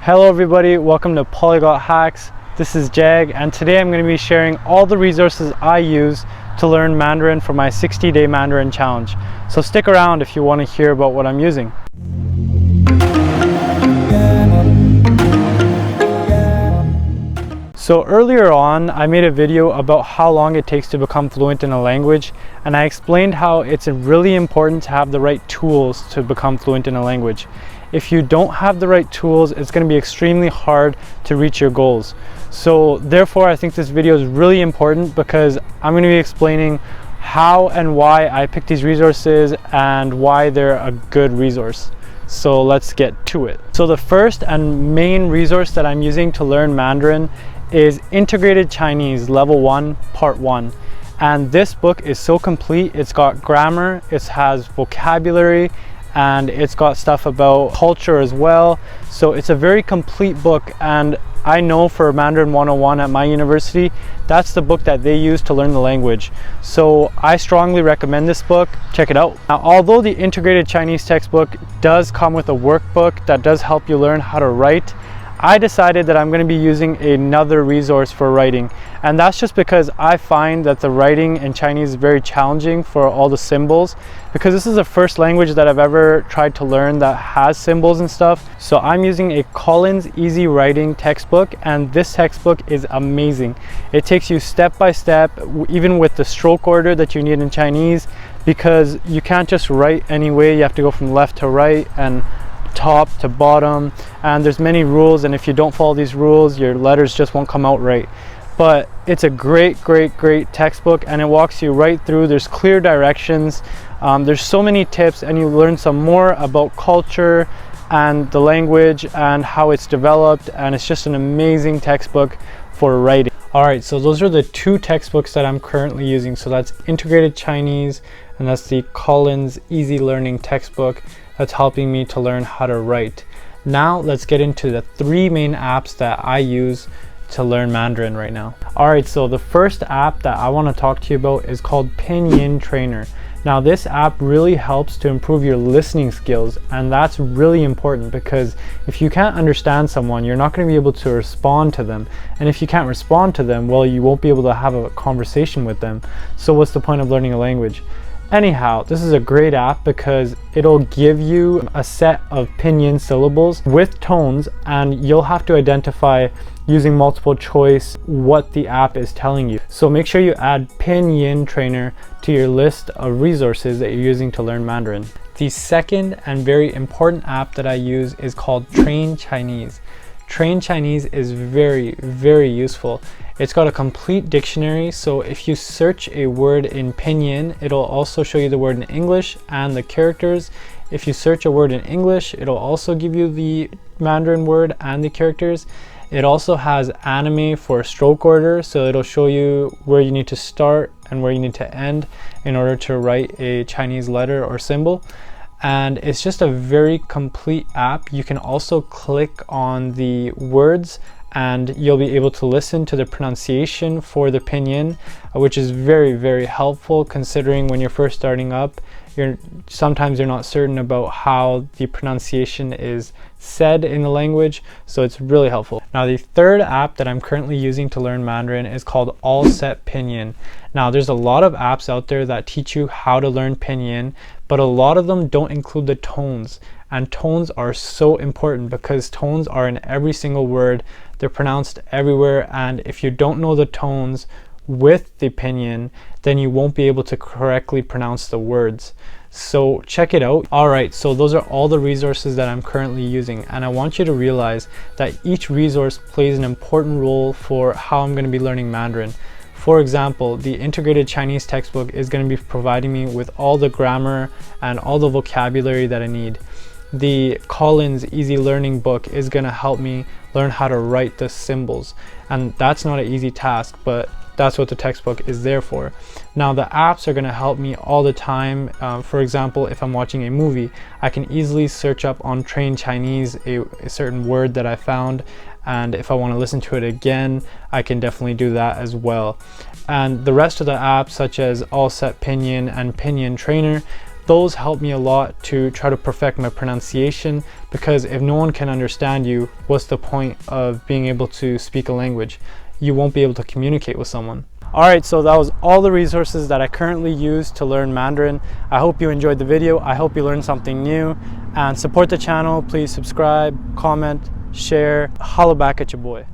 Hello everybody, welcome to Polyglot Hacks. This is Jag, and today I'm going to be sharing all the resources I use to learn Mandarin for my 60-day Mandarin challenge. So stick around if you want to hear about what I'm using. So earlier on, I made a video about how long it takes to become fluent in a language, and I explained how it's really important to have the right tools to become fluent in a language. If you don't have the right tools, it's going to be extremely hard to reach your goals. So therefore, I think this video is really important because I'm going to be explaining how and why I picked these resources and why they're a good resource. So let's get to it. So the first and main resource that I'm using to learn Mandarin is Integrated Chinese Level 1 Part 1. And this book is so complete. It's got grammar, it has vocabulary, and it's got stuff about culture as well. So it's a very complete book, and I know for Mandarin 101 at my university, that's the book that they use to learn the language. So I strongly recommend this book. Check it out. Now, although the Integrated Chinese textbook does come with a workbook that does help you learn how to write, I decided that I'm going to be using another resource for writing, and that's just because I find that the writing in Chinese is very challenging for all the symbols, because this is the first language that I've ever tried to learn that has symbols and stuff. So I'm using a Collins Easy Writing textbook, and this textbook is amazing. It takes you step by step, even with the stroke order that you need in Chinese, because you can't just write any way. You have to go from left to right and top to bottom, and there's many rules, and if you don't follow these rules, your letters just won't come out right. But it's a great textbook, and it walks you right through. There's clear directions, there's so many tips, and you learn some more about culture and the language and how it's developed, and it's just an amazing textbook for writing. Alright, so those are the two textbooks that I'm currently using. So that's Integrated Chinese, and that's the Collins Easy Learning textbook that's helping me to learn how to write. Now let's get into the three main apps that I use to learn Mandarin right now. Alright, so the first app that I want to talk to you about is called Pinyin Trainer. Now this app really helps to improve your listening skills, and that's really important because if you can't understand someone, you're not going to be able to respond to them, and if you can't respond to them, well, you won't be able to have a conversation with them. So what's the point of learning a language? Anyhow, this is a great app because it'll give you a set of pinyin syllables with tones, and you'll have to identify using multiple choice what the app is telling you. So make sure you add Pinyin Trainer to your list of resources that you're using to learn Mandarin. The second and very important app that I use is called Train Chinese. Train Chinese is very useful. It's got a complete dictionary, so if you search a word in Pinyin, it'll also show you the word in English and the characters. If you search a word in English, it'll also give you the Mandarin word and the characters. It also has anime for stroke order, so it'll show you where you need to start and where you need to end in order to write a Chinese letter or symbol. And it's just a very complete app. You can also click on the words and you'll be able to listen to the pronunciation for the pinyin, which is very helpful, considering when you're first starting up, sometimes you're not certain about how the pronunciation is said in the language, so it's really helpful. Now the third app that I'm currently using to learn Mandarin is called AllsetPinyin. Now there's a lot of apps out there that teach you how to learn pinyin, but a lot of them don't include the tones, and tones are so important because tones are in every single word. They're pronounced everywhere, and if you don't know the tones with the pinyin, then you won't be able to correctly pronounce the words. So check it out. Alright, so those are all the resources that I'm currently using, and I want you to realize that each resource plays an important role for how I'm going to be learning Mandarin. For example, the Integrated Chinese textbook is going to be providing me with all the grammar and all the vocabulary that I need. The Collins Easy Learning book is going to help me learn how to write the symbols, and that's not an easy task, but that's what the textbook is there for. Now the apps are going to help me all the time. For example, if I'm watching a movie, I can easily search up on Train Chinese a certain word that I found, and if I want to listen to it again, I can definitely do that as well. And the rest of the apps, such as AllsetPinyin and Pinyin Trainer, those help me a lot to try to perfect my pronunciation, because if no one can understand you, what's the point of being able to speak a language? You won't be able to communicate with someone. Alright, so that was all the resources that I currently use to learn Mandarin. I hope you enjoyed the video. I hope you learned something new, and support the channel. Please subscribe, comment, share. Holla back at your boy.